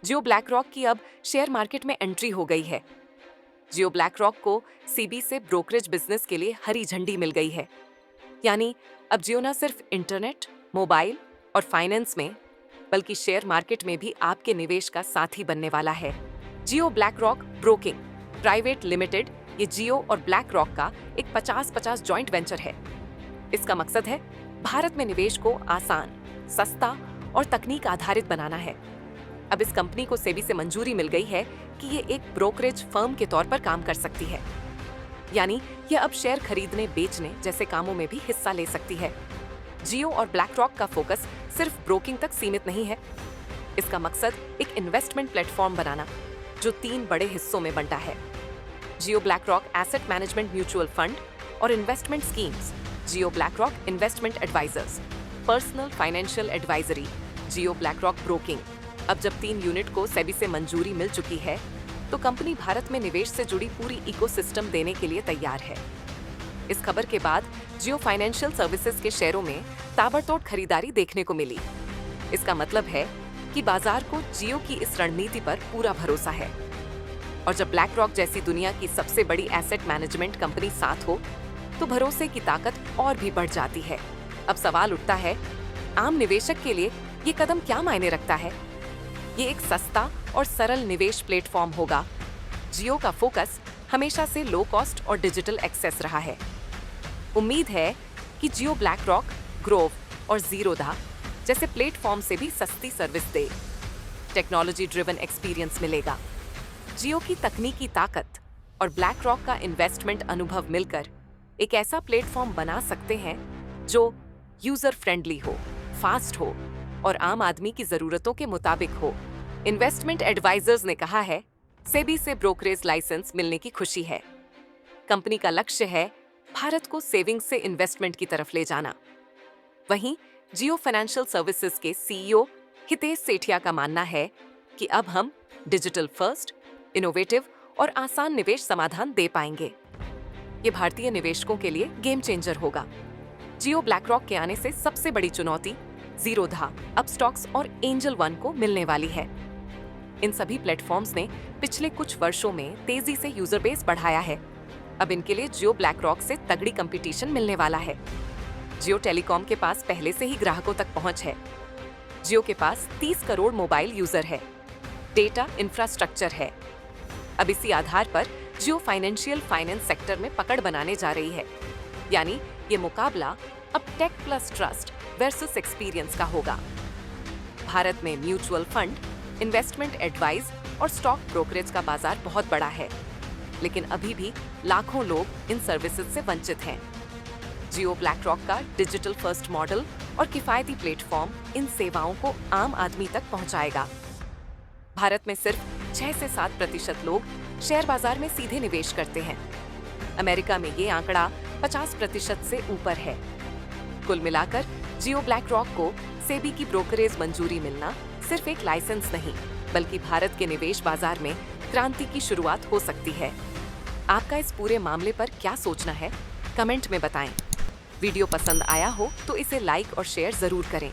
जियो BlackRock की अब share market में एंट्री हो गई है। जियो ब्लैकरॉक को सेबी से ब्रोकरेज बिजनेस के लिए हरी झंडी मिल गई है। यानी अब जियो न सिर्फ इंटरनेट, मोबाइल और फाइनेंस में, बल्कि शेयर मार्केट में भी आपके निवेश का साथी बनने वाला है। Jio BlackRock broking private limited ये जियो और ब्लैकरॉक का एक 50-50 जॉइंट वेंचर है। इसका मकसद है भारत में निवेश को आसान, सस्ता और तकनीक आधारित बनाना है। अब इस कंपनी को सेबी से मंजूरी मिल गई है कि ये एक ब्रोकरेज फर्म के तौर पर काम कर सकती है। यानी यह अब शेयर खरीदने बेचने जैसे कामों में भी हिस्सा ले सकती है। जियो और ब्लैकरॉक का फोकस सिर्फ ब्रोकिंग तक सीमित नहीं है। इसका मकसद एक इन्वेस्टमेंट प्लेटफॉर्म बनाना जो 3 बड़े हिस्सों में बंटा है। Jio BlackRock asset management mutual fund और investment schemes, Jio BlackRock investment advisers, personal financial advisory, Jio BlackRock broking. अब जब 3 यूनिट को सेबी से मंजूरी मिल चुकी है, तो कंपनी भारत में निवेश से जुड़ी पूरी इकोसिस्टम देने के लिए तैयार है। इस खबर के बाद जियो फाइनेंशियल सर्विसेज के शेयरों में ताबड़तोड़ खरीदारी देखने को मिली। इसका मतलब है कि बाजार को जियो की इस रणनीति पर पूरा भरोसा है। और जब ब्लैकरॉक जैसी दुनिया की सबसे बड़ी एसेट मैनेजमेंट कंपनी साथ हो, तो भरोसे की ताकत और भी बढ़ जाती है। अब सवाल उठता है, आम निवेशक के लिए ये कदम क्या मायने रखता है? ये एक सस्ता और सरल निवेश प्लेटफॉर्म होगा। जियो का फोकस हमेशा से लो कॉस्ट और डिजिटल एक्सेस रहा है। उम्मीद है कि जियो ब्लैकरॉक, ग्रोव और जीरोधा जैसे प्लेटफॉर्म से भी सस्ती सर्विस दे। टेक्नोलॉजी ड्रिवन एक्सपीरियंस मिलेगा। जियो की तकनीकी ताकत और ब्लैकरॉक का इन्वेस्टमेंट अनुभव मिलकर एक ऐसा प्लेटफॉर्म बना सकते हैं जो यूजर फ्रेंडली हो, फास्ट हो और आम आदमी की जरूरतों के मुताबिक हो। इन्वेस्टमेंट एडवाइजर्स ने कहा है, सेबी से ब्रोकरेज लाइसेंस मिलने की खुशी है। कंपनी का लक्ष्य है भारत को सेविंग से इन्वेस्टमेंट की तरफ ले जाना। वहीं जियो फाइनेंशियल सर्विसेज के सीईओ हितेश सेठिया का मानना है कि अब हम डिजिटल फर्स्ट, इनोवेटिव और आसान निवेश समाधान दे पाएंगे। ये भारतीय निवेशकों के लिए गेम चेंजर होगा। जियो ब्लैकरॉक के आने से सबसे बड़ी चुनौती जीरोधा, अपस्टॉक्स और एंजल वन को मिलने वाली है। इन सभी प्लेटफॉर्म्स ने पिछले कुछ वर्षों में तेजी से यूजर बेस बढ़ाया है। अब इनके लिए जियो ब्लैकरॉक से तगड़ी कंपटीशन मिलने वाला है। जियो टेलीकॉम के पास पहले से ही ग्राहकों तक पहुंच है। जियो के पास 30 करोड़ मोबाइल यूजर है, डेटा इंफ्रास्ट्रक्चर है। अब इसी आधार पर जियो फाइनेंस सेक्टर में पकड़ बनाने जा रही है। यानी ये मुकाबला अब tech plus trust versus experience का होगा। भारत में म्यूचुअल फंड, इन्वेस्टमेंट एडवाइस और स्टॉक ब्रोकरेज का बाजार बहुत बड़ा है, लेकिन अभी भी लाखों लोग इन सर्विसेज से वंचित हैं। जियो ब्लैकरॉक का डिजिटल फर्स्ट मॉडल और किफायती प्लेटफॉर्म इन सेवाओं को आम आदमी तक पहुंचाएगा। भारत में सिर्फ 6 से 7% लोग शेयर बाजार में सीधे निवेश करते हैं। अमेरिका में ये आंकड़ा 50% से ऊपर है। कुल मिलाकर जियो ब्लैकरॉक को सेबी की ब्रोकरेज मंजूरी मिलना सिर्फ एक लाइसेंस नहीं, बल्कि भारत के निवेश बाजार में क्रांति की शुरुआत हो सकती है। आपका इस पूरे मामले पर क्या सोचना है? कमेंट में बताएं। वीडियो पसंद आया हो तो इसे लाइक और शेयर जरूर करें।